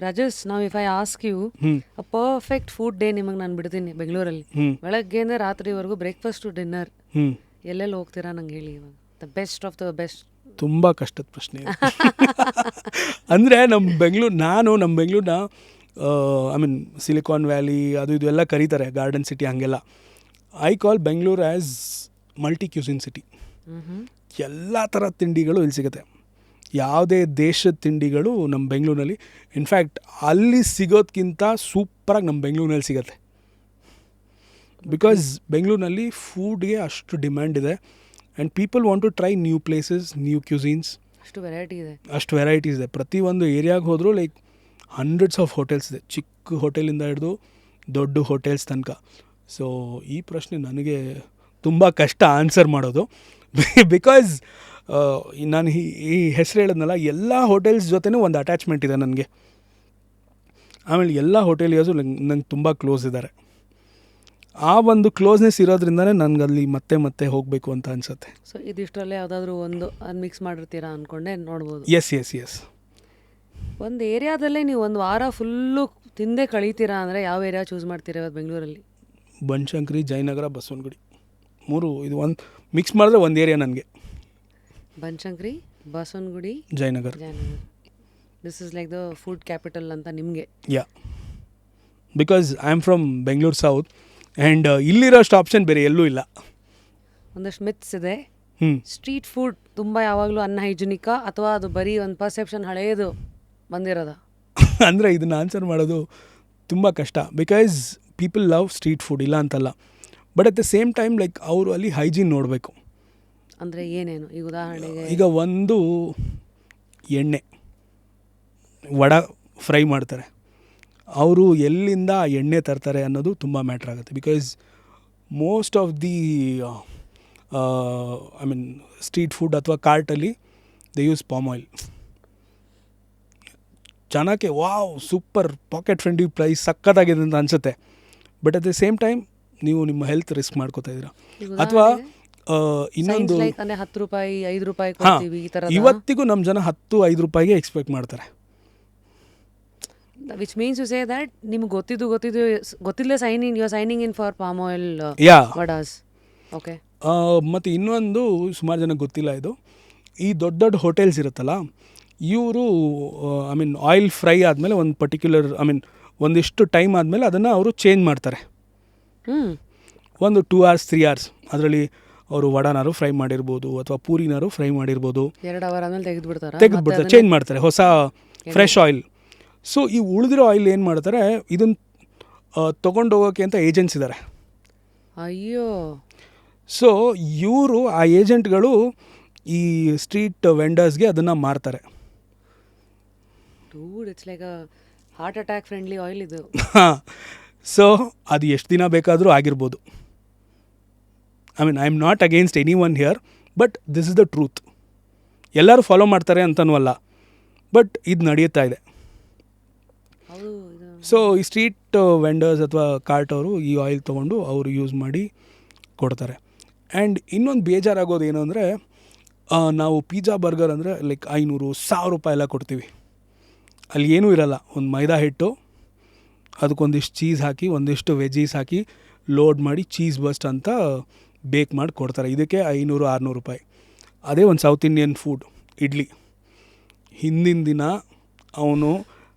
ರಾಜೇಶ್, ನಾವು if I ask you a perfect food day ನಿಮಗೆ ನಾನು ಬಿಡ್ತೀನಿ ಬೆಂಗಳೂರಲ್ಲಿ, ಬೆಳಗ್ಗೆಯಿಂದ ರಾತ್ರಿವರೆಗೂ ಬ್ರೇಕ್ಫಾಸ್ಟ್ ಟು ಡಿನ್ನರ್ ಎಲ್ಲೆಲ್ಲಿ ಹೋಗ್ತೀರಾ ನಂಗೆ ಹೇಳಿ ಇವಾಗ. The best of the best. ತುಂಬ ಕಷ್ಟದ ಪ್ರಶ್ನೆ ಅಂದರೆ ನಮ್ಮ ಬೆಂಗಳೂರನ್ನ ಐ ಮೀನ್ ಸಿಲಿಕಾನ್ ವ್ಯಾಲಿ ಅದು ಇದು ಎಲ್ಲ ಕರೀತಾರೆ, ಗಾರ್ಡನ್ ಸಿಟಿ ಹಾಗೆಲ್ಲ. I call Bengaluru as multi cuisine city. ಎಲ್ಲ ಥರ ತಿಂಡಿಗಳು ಇಲ್ಲಿ ಸಿಗುತ್ತೆ. ಯಾವುದೇ ದೇಶದ ತಿಂಡಿಗಳು ನಮ್ಮ ಬೆಂಗಳೂರಿನಲ್ಲಿ, ಇನ್ಫ್ಯಾಕ್ಟ್ ಅಲ್ಲಿ ಸಿಗೋದಕ್ಕಿಂತ ಸೂಪರಾಗಿ ನಮ್ಮ ಬೆಂಗಳೂರಿನಲ್ಲಿ ಸಿಗುತ್ತೆ. ಬಿಕಾಸ್ ಬೆಂಗಳೂರಿನಲ್ಲಿ ಫೂಡ್ಗೆ ಅಷ್ಟು ಡಿಮ್ಯಾಂಡ್ ಇದೆ and people want to try new places, new cuisines. ಅಷ್ಟು ವೆರೈಟೀಸ್ ಇದೆ. ಪ್ರತಿಯೊಂದು ಏರಿಯಾಗೆ ಹೋದರೂ ಲೈಕ್ ಹಂಡ್ರೆಡ್ಸ್ ಆಫ್ ಹೋಟೆಲ್ಸ್ ಇದೆ, ಚಿಕ್ಕ ಹೋಟೆಲಿಂದ ಹಿಡಿದು ದೊಡ್ಡ ಹೋಟೆಲ್ಸ್ ತನಕ. ಸೊ ಈ ಪ್ರಶ್ನೆ ನನಗೆ ತುಂಬ ಕಷ್ಟ ಆನ್ಸರ್ ಮಾಡೋದು. ಬಿಕಾಸ್ ನಾನು ಈ ಹೆಸರು ಹೇಳಿದ್ನಲ್ಲ, ಎಲ್ಲ ಹೋಟೆಲ್ಸ್ ಜೊತೆನೂ ಒಂದು ಅಟ್ಯಾಚ್ಮೆಂಟ್ ಇದೆ ನನಗೆ. ಆಮೇಲೆ ಎಲ್ಲ ಹೋಟೆಲಿಯರ್ಸು ನಂಗೆ ತುಂಬ ಕ್ಲೋಸ್ ಇದ್ದಾರೆ. ಆ ಒಂದು ಕ್ಲೋಸ್ನೆಸ್ ಇರೋದ್ರಿಂದನೇ ನನಗೆ ಅಲ್ಲಿ ಮತ್ತೆ ಮತ್ತೆ ಹೋಗಬೇಕು ಅಂತ ಅನಿಸುತ್ತೆ. ಸೊ ಇದಿಷ್ಟರಲ್ಲೇ ಯಾವುದಾದ್ರೂ ಒಂದು ಮಿಕ್ಸ್ ಮಾಡಿರ್ತೀರಾ ಅಂದ್ಕೊಂಡೆ ನೋಡ್ಬೋದು. ಎಸ್. ಒಂದು ಏರಿಯಾದಲ್ಲೇ ನೀವು ಒಂದು ವಾರ ಫುಲ್ಲು ತಿಂದೇ ಕಳೀತೀರಾ ಅಂದರೆ ಯಾವ ಏರಿಯಾ ಚೂಸ್ ಮಾಡ್ತೀರಾ ಇವತ್ತು ಬೆಂಗಳೂರಲ್ಲಿ? ಬನಶಂಕರಿ, ಜಯನಗರ, ಬಸವನಗುಡಿ, ಮೂರು ಇದು ಒಂದು ಮಿಕ್ಸ್ ಮಾಡಿದ್ರೆ ಒಂದು ಏರಿಯಾ ನನಗೆ. Banashankari, Basavanagudi, Jayanagar. This is like the food capital ಅಂತ ನಿಮಗೆ. Yeah, because I am from Bengaluru south and ಇಲ್ಲಿರೋಷ್ಟು ಆಪ್ಷನ್ ಬೇರೆ ಎಲ್ಲೂ ಇಲ್ಲ. ಒಂದಷ್ಟು ಮಿತ್ಸ್ ಇದೆ. ಸ್ಟ್ರೀಟ್ ಫುಡ್ ತುಂಬ ಯಾವಾಗಲೂ ಅನ್ಹೈಜಿನಿಕಾ ಅಥವಾ ಅದು ಬರೀ ಒಂದು ಪರ್ಸೆಪ್ಷನ್ ಹಳೆಯದು ಬಂದಿರೋದ? ಅಂದರೆ ಇದನ್ನು ಆನ್ಸರ್ ಮಾಡೋದು ತುಂಬ ಕಷ್ಟ. Because people love street food, ಇಲ್ಲ ಅಂತಲ್ಲ. But at the same time like ಅವರು ಅಲ್ಲಿ ಹೈಜೀನ್ ನೋಡಬೇಕು. ಅಂದರೆ ಏನೇನು? ಈಗ ಉದಾಹರಣೆಗೆ ಈಗ ಒಂದು ಎಣ್ಣೆ ವಡ ಫ್ರೈ ಮಾಡ್ತಾರೆ, ಅವರು ಎಲ್ಲಿಂದ ಎಣ್ಣೆ ತರ್ತಾರೆ ಅನ್ನೋದು ತುಂಬ ಮ್ಯಾಟ್ರ್ ಆಗುತ್ತೆ. Because most of the I mean street food ಅಥವಾ ಕಾರ್ಟಲ್ಲಿ ದೇ ಯೂಸ್ ಪಾಮ್ ಆಯಿಲ್. ಚೆನ್ನಾಗೆ wow super pocket friendly price ಸಕ್ಕತ್ತಾಗಿದೆ ಅಂತ ಅನಿಸುತ್ತೆ. But at the same time ನೀವು ನಿಮ್ಮ ಹೆಲ್ತ್ ರಿಸ್ಕ್ ಮಾಡ್ಕೋತಾ ಇದ್ದೀರಾ. ಅಥವಾ ಇನ್ನೊಂದು ₹10, ₹5 ಇವತ್ತಿಗೂ ನಮ್ಮ ಜನ ₹10-5 ಎಕ್ಸ್ಪೆಕ್ಟ್ ಮಾಡ್ತಾರೆ. Which means you say that ನಿಮ್ಗೆ ಗೊತ್ತಿಲ್ಲದೆ signing in for palm oil vadas. Okay. ಮತ್ತು ಇನ್ನೊಂದು ಸುಮಾರು ಜನಕ್ಕೆ ಗೊತ್ತಿಲ್ಲ ಇದು, ಈ ದೊಡ್ಡ ದೊಡ್ಡ ಹೋಟೆಲ್ಸ್ ಇರುತ್ತಲ್ಲ, ಇವರು ಐ ಮೀನ್ ಆಯಿಲ್ ಫ್ರೈ ಆದಮೇಲೆ ಒಂದು ಪರ್ಟಿಕ್ಯುಲರ್ ಐ ಮೀನ್ ಒಂದಿಷ್ಟು ಟೈಮ್ ಆದಮೇಲೆ ಅದನ್ನು ಅವರು ಚೇಂಜ್ ಮಾಡ್ತಾರೆ. ಒಂದು 2 hours 3 hours ಅದರಲ್ಲಿ ಅವರು ವಡಾನಾರು ಫ್ರೈ ಮಾಡಿರ್ಬೋದು ಅಥವಾ ಪೂರಿನಾರು ಫ್ರೈ ಮಾಡಿರ್ಬೋದು, 2 hour ಆದಮೇಲೆ ತೆಗೆದುಬಿಡ್ತಾರೆ, ಚೇಂಜ್ ಮಾಡ್ತಾರೆ ಹೊಸ ಫ್ರೆಶ್ ಆಯಿಲ್. ಸೊ ಈ ಉಳಿದಿರೋ ಆಯಿಲ್ ಏನು ಮಾಡ್ತಾರೆ, ಇದನ್ನು ತೊಗೊಂಡೋಗೋಕ್ಕೆ ಅಂತ ಏಜೆಂಟ್ಸ್ ಇದ್ದಾರೆ. ಅಯ್ಯೋ. ಸೊ ಇವರು ಆ ಏಜೆಂಟ್ಗಳು ಈ ಸ್ಟ್ರೀಟ್ ವೆಂಡರ್ಸ್ಗೆ ಅದನ್ನು ಮಾರ್ತಾರೆ. It's like heart attack friendly oil ಇದು. ಸೊ ಅದು ಎಷ್ಟು ದಿನ ಬೇಕಾದರೂ ಆಗಿರ್ಬೋದು. I mean I am not against any one here, but this is the truth. ಎಲ್ಲರೂ ಫಾಲೋ ಮಾಡ್ತಾರೆ ಅಂತನೂ ಅಲ್ಲ, ಬಟ್ ಇದು ನಡೆಯುತ್ತಾ ಇದೆ. ಸೊ ಈ ಸ್ಟ್ರೀಟ್ ವೆಂಡರ್ಸ್ ಅಥವಾ ಕಾರ್ಟ್ ಅವರು ಈ ಆಯಿಲ್ ತೊಗೊಂಡು ಅವರು ಯೂಸ್ ಮಾಡಿ ಕೊಡ್ತಾರೆ. ಆ್ಯಂಡ್ ಇನ್ನೊಂದು ಬೇಜಾರಾಗೋದು ಏನು ಅಂದರೆ, ನಾವು ಪಿಜ್ಜಾ ಬರ್ಗರ್ ಅಂದರೆ ಲೈಕ್ ₹500-1000 ಎಲ್ಲ ಕೊಡ್ತೀವಿ. ಅಲ್ಲಿ ಏನೂ ಇರಲ್ಲ, ಒಂದು ಮೈದಾ ಹಿಟ್ಟು, ಅದಕ್ಕೊಂದಿಷ್ಟು ಚೀಸ್ ಹಾಕಿ ಒಂದಿಷ್ಟು ವೆಜೀಸ್ ಹಾಕಿ ಲೋಡ್ ಮಾಡಿ ಚೀಸ್ ಬಸ್ಟ್ ಅಂತ ಬೇಕ್ ಮಾಡಿ ಕೊಡ್ತಾರೆ. ಇದಕ್ಕೆ ₹500-600. ಅದೇ ಒಂದು ಸೌತ್ ಇಂಡಿಯನ್ ಫುಡ್ ಇಡ್ಲಿ, ಹಿಂದಿನ ದಿನ ಅವನು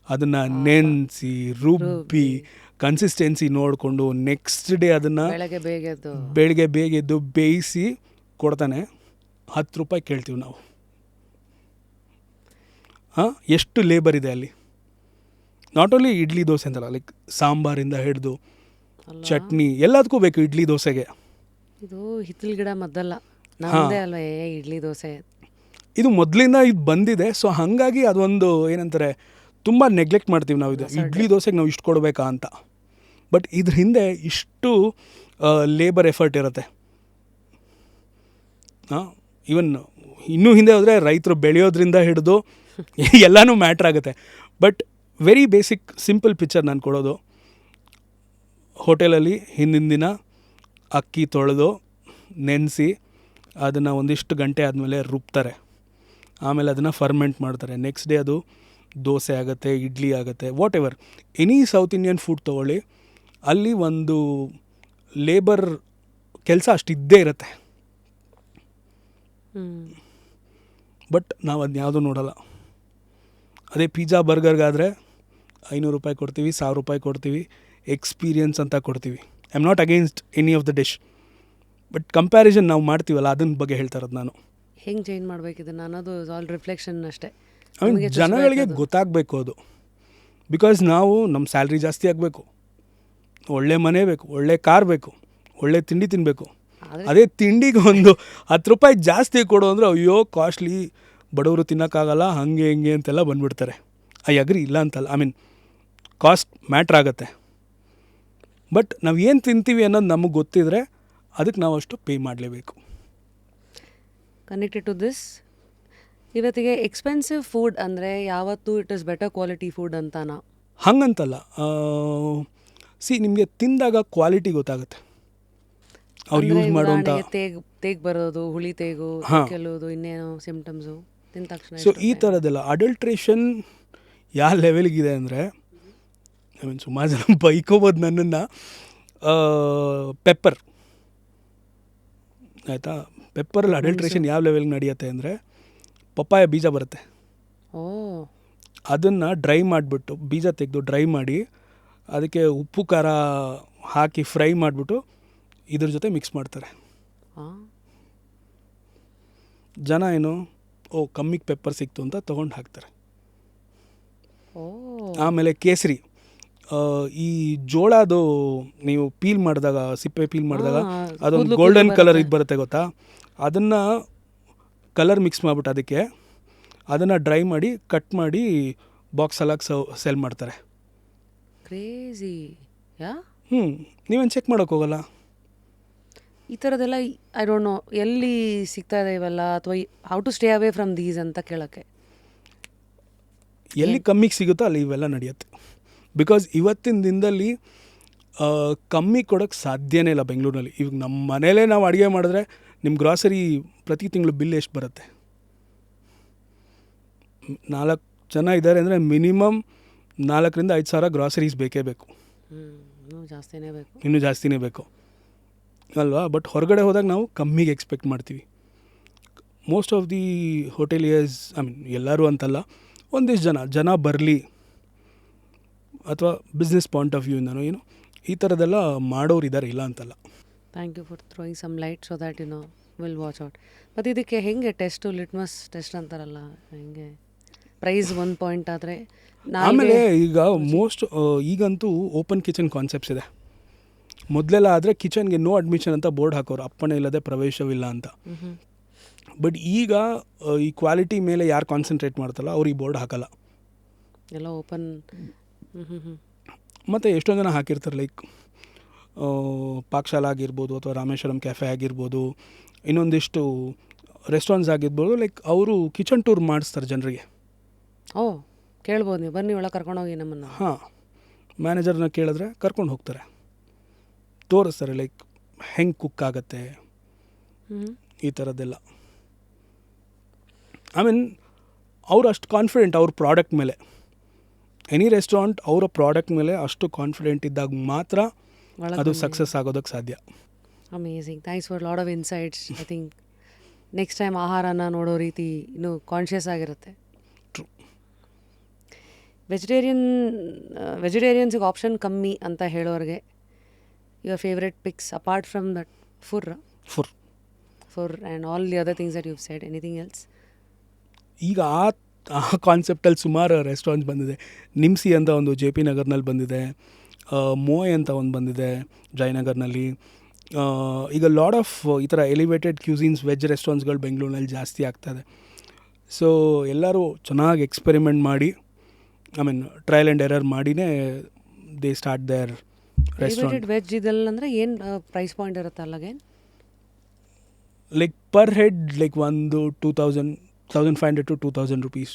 ಅದನ್ನು ನೆನೆಸಿ ರುಬ್ಬಿ ಕನ್ಸಿಸ್ಟೆನ್ಸಿ ನೋಡಿಕೊಂಡು ನೆಕ್ಸ್ಟ್ ಡೇ ಅದನ್ನು ಬೆಳಗ್ಗೆ ಬೇಗ ಎದ್ದು ಬೇಯಿಸಿ ಕೊಡ್ತಾನೆ. ₹10 ಕೇಳ್ತೀವಿ ನಾವು. ಎಷ್ಟು ಲೇಬರ್ ಇದೆ ಅಲ್ಲಿ. ನಾಟ್ ಓನ್ಲಿ ಇಡ್ಲಿ ದೋಸೆ ಅಂತಲ್ಲ, ಲೈಕ್ ಸಾಂಬಾರಿಂದ ಹಿಡಿದು ಚಟ್ನಿ ಎಲ್ಲದಕ್ಕೂ ಬೇಕು ಇಡ್ಲಿ ದೋಸೆಗೆ. ಇದು ಹಿತ್ತಲ ಗಿಡ ಮದ್ದಲ್ಲ, ನಮ್ಮದೇ ಅಲ್ವೇ ಇಡ್ಲಿ ದೋಸೆ. ಇದು ಮೊದಲಿಂದ ಇದು ಬಂದಿದೆ. ಸೊ ಹಾಗಾಗಿ ಅದೊಂದು ಏನಂತಾರೆ, ತುಂಬ ನೆಗ್ಲೆಕ್ಟ್ ಮಾಡ್ತೀವಿ ನಾವು. ಇದು ಇಡ್ಲಿ ದೋಸೆಗೆ ನಾವು ಇಷ್ಟು ಕೊಡಬೇಕಾ ಅಂತ. ಬಟ್ ಇದ್ರ ಹಿಂದೆ ಇಷ್ಟು ಲೇಬರ್ ಎಫರ್ಟ್ ಇರುತ್ತೆ. ಈವನ್ ಇನ್ನೂ ಹಿಂದೆ ಹೋದರೆ ರೈತರು ಬೆಳೆಯೋದ್ರಿಂದ ಹಿಡಿದು ಎಲ್ಲನೂ ಮ್ಯಾಟ್ರ್ ಆಗುತ್ತೆ. But very basic simple picture ನಾನು ಕೊಡೋದು, ಹೋಟೆಲಲ್ಲಿ ಹಿಂದಿನ ದಿನ ಅಕ್ಕಿ ತೊಳೆದು ನೆನೆಸಿ ಅದನ್ನು ಒಂದಿಷ್ಟು ಗಂಟೆ ಆದಮೇಲೆ ರುಬ್ತಾರೆ. ಆಮೇಲೆ ಅದನ್ನು ಫರ್ಮೆಂಟ್ ಮಾಡ್ತಾರೆ. ನೆಕ್ಸ್ಟ್ ಡೇ ಅದು ದೋಸೆ ಆಗುತ್ತೆ, ಇಡ್ಲಿ ಆಗುತ್ತೆ, what ever any south Indian food ತೊಗೊಳ್ಳಿ, ಅಲ್ಲಿ ಒಂದು ಲೇಬರ್ ಕೆಲಸ ಅಷ್ಟಿದ್ದೇ ಇರುತ್ತೆ. ಬಟ್ ನಾವು ಅದನ್ನ ಯಾವುದೂ ನೋಡೋಲ್ಲ. ಅದೇ ಪಿಜ್ಜಾ ಬರ್ಗರ್ಗಾದರೆ 500 ರೂಪಾಯಿ ಕೊಡ್ತೀವಿ, 1000 ರೂಪಾಯಿ ಕೊಡ್ತೀವಿ, ಎಕ್ಸ್ಪೀರಿಯನ್ಸ್ ಅಂತ ಕೊಡ್ತೀವಿ. I am not against any of the dish, but comparison ನಾವು ಮಾಡ್ತೀವಲ್ಲ ಅದನ್ನ ಬಗ್ಗೆ ಹೇಳ್ತಾ ಇರೋದು ನಾನು. ಹೆಂಗೆ ಚೇಂಜ್ ಮಾಡಬೇಕಿದೆ ಅನ್ನೋದು ಆಲ್ ರಿಫ್ಲೆಕ್ಷನ್ ಅಷ್ಟೇ. ಜನಗಳಿಗೆ ಗೊತ್ತಾಗಬೇಕು ಅದು. ಬಿಕಾಸ್ ನಾವು ನಮ್ಮ ಸ್ಯಾಲ್ರಿ ಜಾಸ್ತಿ ಆಗಬೇಕು, ಒಳ್ಳೆ ಮನೆ ಬೇಕು, ಒಳ್ಳೆ ಕಾರ್ ಬೇಕು, ಒಳ್ಳೆ ತಿಂಡಿ ತಿನ್ನಬೇಕು. ಅದೇ ತಿಂಡಿಗೆ ಒಂದು 10 ರೂಪಾಯಿ ಜಾಸ್ತಿ ಕೊಡು ಅಂದರೆ ಅಯ್ಯೋ ಕಾಸ್ಟ್ಲಿ, ಬಡವರು ತಿನ್ನೋಕ್ಕಾಗಲ್ಲ, ಹಾಗೆ ಹಿಂಗೆ ಅಂತೆಲ್ಲ ಬಂದುಬಿಡ್ತಾರೆ. ಐ ಅಗ್ರಿ, ಇಲ್ಲ ಅಂತಲ್ಲ, ಐ ಮೀನ್ ಕಾಸ್ಟ್ ಮ್ಯಾಟ್ರ್ ಆಗುತ್ತೆ. ಬಟ್ ನಾವು ಏನು ತಿಂತೀವಿ ಅನ್ನೋದು ನಮಗೆ ಗೊತ್ತಿದ್ರೆ ಅದಕ್ಕೆ ನಾವು ಅಷ್ಟು ಪೇ ಮಾಡಲೇಬೇಕು. ಕನೆಕ್ಟೆಡ್ ಟು ದಿಸ್, ಇವತ್ತಿಗೆ ಎಕ್ಸ್ಪೆನ್ಸಿವ್ ಫುಡ್ ಅಂದರೆ ಯಾವತ್ತೂ it is better quality food ಅಂತಾನ? ಹಂಗಂತಲ್ಲ. ನಿಮಗೆ ತಿಂದಾಗ ಕ್ವಾಲಿಟಿ ಗೊತ್ತಾಗುತ್ತೆ. ಅವ್ರು ಯೂಸ್ ಮಾಡುವಂಥ ತೇಗ್ ಬರೋದು, ಹುಳಿ ತೇಗು, ಕೆಲವುದು ಇನ್ನೇನೋ ಸಿಂಪ್ಟಮ್ಸು ತಿಂದ ತಕ್ಷಣ. ಸೊ ಈ ಥರದ್ದೆಲ್ಲ ಅಡಲ್ಟ್ರೇಷನ್ ಯಾವ ಲೆವೆಲ್ಗಿದೆ ಅಂದರೆ, ಐ ಮೀನ್ ಸುಮಾರು ಜನ ಬೈಕೋಬೋದು ನನ್ನನ್ನು. ಪೆಪ್ಪರ್ ಆಯಿತಾ, ಪೆಪ್ಪರಲ್ಲಿ ಅಡಲ್ಟ್ರೇಷನ್ ಯಾವ ಲೆವೆಲ್ಗೆ ನಡೆಯುತ್ತೆ ಅಂದರೆ, ಪಪ್ಪಾಯ ಬೀಜ ಬರುತ್ತೆ, ಅದನ್ನು ಡ್ರೈ ಮಾಡಿಬಿಟ್ಟು, ಬೀಜ ತೆಗೆದು ಡ್ರೈ ಮಾಡಿ ಅದಕ್ಕೆ ಉಪ್ಪು ಖಾರ ಹಾಕಿ ಫ್ರೈ ಮಾಡಿಬಿಟ್ಟು ಇದ್ರ ಜೊತೆ ಮಿಕ್ಸ್ ಮಾಡ್ತಾರೆ. ಜನ ಏನು ಕಮ್ಮಿಗೆ ಪೆಪ್ಪರ್ ಸಿಕ್ತು ಅಂತ ತೊಗೊಂಡು ಹಾಕ್ತಾರೆ. ಆಮೇಲೆ ಕೇಸರಿ, ಈ ಜೋಳದು ನೀವು ಪೀಲ್ ಮಾಡಿದಾಗ, ಸಿಪ್ಪೆ ಪೀಲ್ ಮಾಡಿದಾಗ ಅದೊಂದು ಗೋಲ್ಡನ್ ಕಲರ್ ಇದು ಬರುತ್ತೆ ಗೊತ್ತಾ, ಅದನ್ನು ಕಲರ್ ಮಿಕ್ಸ್ ಮಾಡಿಬಿಟ್ಟು ಅದನ್ನು ಡ್ರೈ ಮಾಡಿ ಕಟ್ ಮಾಡಿ ಬಾಕ್ಸ್ ಎಲ್ಲ ಸೆಲ್ ಮಾಡ್ತಾರೆ. ಕ್ರೇಜಿ. ನೀವೇನು ಚೆಕ್ ಮಾಡೋಕ್ಕೆ ಹೋಗಲ್ಲ ಈ ಥರದ್ದೆಲ್ಲ. ಐ ಡೋಂಟ್ ನೋ ಎಲ್ಲಿ ಸಿಗ್ತಾ ಇದೆ ಇವೆಲ್ಲ, ಅಥವಾ how to stay away from these ಅಂತ ಕೇಳೋಕ್ಕೆ. ಎಲ್ಲಿ ಕಮ್ಮಿಗೆ ಸಿಗುತ್ತೋ ಅಲ್ಲಿ ಇವೆಲ್ಲ ನಡೆಯುತ್ತೆ. ಬಿಕಾಸ್ ಇವತ್ತಿನ ದಿನದಲ್ಲಿ ಕಮ್ಮಿ ಕೊಡೋಕ್ಕೆ ಸಾಧ್ಯನೇ ಇಲ್ಲ ಬೆಂಗಳೂರಲ್ಲಿ. ಇವಾಗ ನಮ್ಮ ಮನೇಲೇ ನಾವು ಅಡುಗೆ ಮಾಡಿದ್ರೆ ನಿಮ್ಮ ಗ್ರಾಸರಿ ಪ್ರತಿ ತಿಂಗಳು ಬಿಲ್ ಎಷ್ಟು ಬರುತ್ತೆ? 4 ಜನ ಇದ್ದಾರೆ ಅಂದರೆ ಮಿನಿಮಮ್ 4,000 5 ಸಾವಿರ ಗ್ರಾಸರೀಸ್ ಬೇಕೇ ಬೇಕು. ಇನ್ನೂ ಜಾಸ್ತಿನೇ ಬೇಕು ಅಲ್ವಾ? ಬಟ್ ಹೊರಗಡೆ ಹೋದಾಗ ನಾವು ಕಮ್ಮಿಗೆ ಎಕ್ಸ್ಪೆಕ್ಟ್ ಮಾಡ್ತೀವಿ. Most of the hoteliers, I mean ಎಲ್ಲರೂ ಅಂತಲ್ಲ, ಒಂದಿಷ್ಟು ಜನ ಬರಲಿ, ಅಥವಾ ಬಿಸ್ನೆಸ್ ಪಾಯಿಂಟ್ ಆಫ್ ವ್ಯೂಯಿಂದನೋ ಏನೋ ಈ ಥರದ್ದೆಲ್ಲ ಮಾಡೋರು ಇದ್ದಾರೆ, ಇಲ್ಲ ಅಂತಲ್ಲ. Thank you for throwing some light so that will watch out. ಮತ್ತು ಇದಕ್ಕೆ ಹೆಂಗೆ ಟೆಸ್ಟು, ಲಿಟ್ಮಸ್ ಟೆಸ್ಟ್ ಅಂತಾರಲ್ಲ, ಹೆಂಗೆ ಪ್ರೈಸ್ 1 ಪಾಯಿಂಟ್ ಆದರೆ? ಆಮೇಲೆ ಈಗ ಈಗಂತೂ ಓಪನ್ ಕಿಚನ್ ಕಾನ್ಸೆಪ್ಟ್ಸ್ ಇದೆ. ಮೊದಲೆಲ್ಲ ಆದರೆ ಕಿಚನ್ಗೆ ನೋ ಅಡ್ಮಿಷನ್ ಅಂತ ಬೋರ್ಡ್ ಹಾಕೋರು, ಅಪ್ಪಣೆ ಇಲ್ಲದೆ ಪ್ರವೇಶವಿಲ್ಲ ಅಂತ. ಬಟ್ ಈಗ ಈ ಕ್ವಾಲಿಟಿ ಮೇಲೆ ಯಾರು ಕಾನ್ಸಂಟ್ರೇಟ್ ಮಾಡ್ತಾರಲ್ಲ ಅವ್ರು ಈ ಬೋರ್ಡ್ ಹಾಕಲ್ಲ, ಎಲ್ಲ ಓಪನ್. ಮತ್ತು ಎಷ್ಟೊಂದು ಜನ ಹಾಕಿರ್ತಾರೆ, ಲೈಕ್ ಪಾಕಶಾಲಾ ಆಗಿರ್ಬೋದು, ಅಥವಾ ರಾಮೇಶ್ವರಂ ಕೆಫೆ ಆಗಿರ್ಬೋದು, ಇನ್ನೊಂದಿಷ್ಟು ರೆಸ್ಟೋರೆಂಟ್ಸ್ ಆಗಿರ್ಬೋದು, ಲೈಕ್ ಅವರು ಕಿಚನ್ ಟೂರ್ ಮಾಡಿಸ್ತಾರೆ ಜನರಿಗೆ. ಕೇಳ್ಬೋದು, ನೀವು ಬನ್ನಿ ಒಳಗೆ ಕರ್ಕೊಂಡೋಗಿ ನಮ್ಮನ್ನು. ಮ್ಯಾನೇಜರ್ನ ಕೇಳಿದ್ರೆ ಕರ್ಕೊಂಡು ಹೋಗ್ತಾರೆ, ತೋರಿಸ್ತಾರೆ ಲೈಕ್ ಹೆಂಗೆ ಕುಕ್ ಆಗುತ್ತೆ, ಈ ಥರದ್ದೆಲ್ಲ. ಐ ಮೀನ್ ಅವ್ರು ಅಷ್ಟು ಕಾನ್ಫಿಡೆಂಟ್ ಅವ್ರ ಪ್ರಾಡಕ್ಟ್ ಮೇಲೆ. ಎನಿ ರೆಸ್ಟೋರೆಂಟ್ ಅವರ ಪ್ರಾಡಕ್ಟ್ ಮೇಲೆ ಅಷ್ಟು ಕಾನ್ಫಿಡೆಂಟ್ ಇದ್ದಾಗ ಮಾತ್ರ ಅದು ಸಕ್ಸಸ್ ಆಗೋದಕ್ಕೆ ಸಾಧ್ಯ. Amazing, thanks for lot of insights. I think next time ಆಹಾರನ ನೋಡೋ ರೀತಿ ಇನ್ನೂ ಕಾನ್ಷಿಯಸ್ ಆಗಿರುತ್ತೆ. ಟ್ರೂ. ವೆಜಿಟೇರಿಯನ್ಸಿಗೆ ಆಪ್ಷನ್ ಕಮ್ಮಿ ಅಂತ ಹೇಳೋರಿಗೆ your favourite picks apart from that? ಫುರ್ and all the other things that you've said, anything else? ಈಗ ಆ ಕಾನ್ಸೆಪ್ಟಲ್ಲಿ ಸುಮಾರು ರೆಸ್ಟೋರೆಂಟ್ಸ್ ಬಂದಿದೆ. ನಿಮ್ಸಿ ಅಂತ ಒಂದು ಜೆ ಪಿ ನಗರ್ನಲ್ಲಿ ಬಂದಿದೆ, ಮೋಯ್ ಅಂತ ಒಂದು ಬಂದಿದೆ ಜಯನಗರ್ನಲ್ಲಿ. ಈಗ ಲಾಡ್ ಆಫ್ ಈ ಥರ ಎಲಿವೇಟೆಡ್ ಕ್ಯೂಸಿನ್ಸ್ ವೆಜ್ ರೆಸ್ಟೋರೆಂಟ್ಸ್ಗಳು ಬೆಂಗಳೂರಿನಲ್ಲಿ ಜಾಸ್ತಿ ಆಗ್ತಾಯಿದೆ. ಸೊ ಎಲ್ಲರೂ ಚೆನ್ನಾಗಿ ಎಕ್ಸ್ಪೆರಿಮೆಂಟ್ ಮಾಡಿ, I mean trial and error ಮಾಡಿನೇ they start their restaurant. Veg ಇದೆಲ್ಲ ಅಂದರೆ ಏನು ಪ್ರೈಸ್ ಪಾಯಿಂಟ್ ಇರುತ್ತೆ ಅಲ್ಲಿಗೆ? ಲೈಕ್ ಪರ್ ಹೆಡ್ ಲೈಕ್ ಒಂದು 1,500 to 2,000 rupees.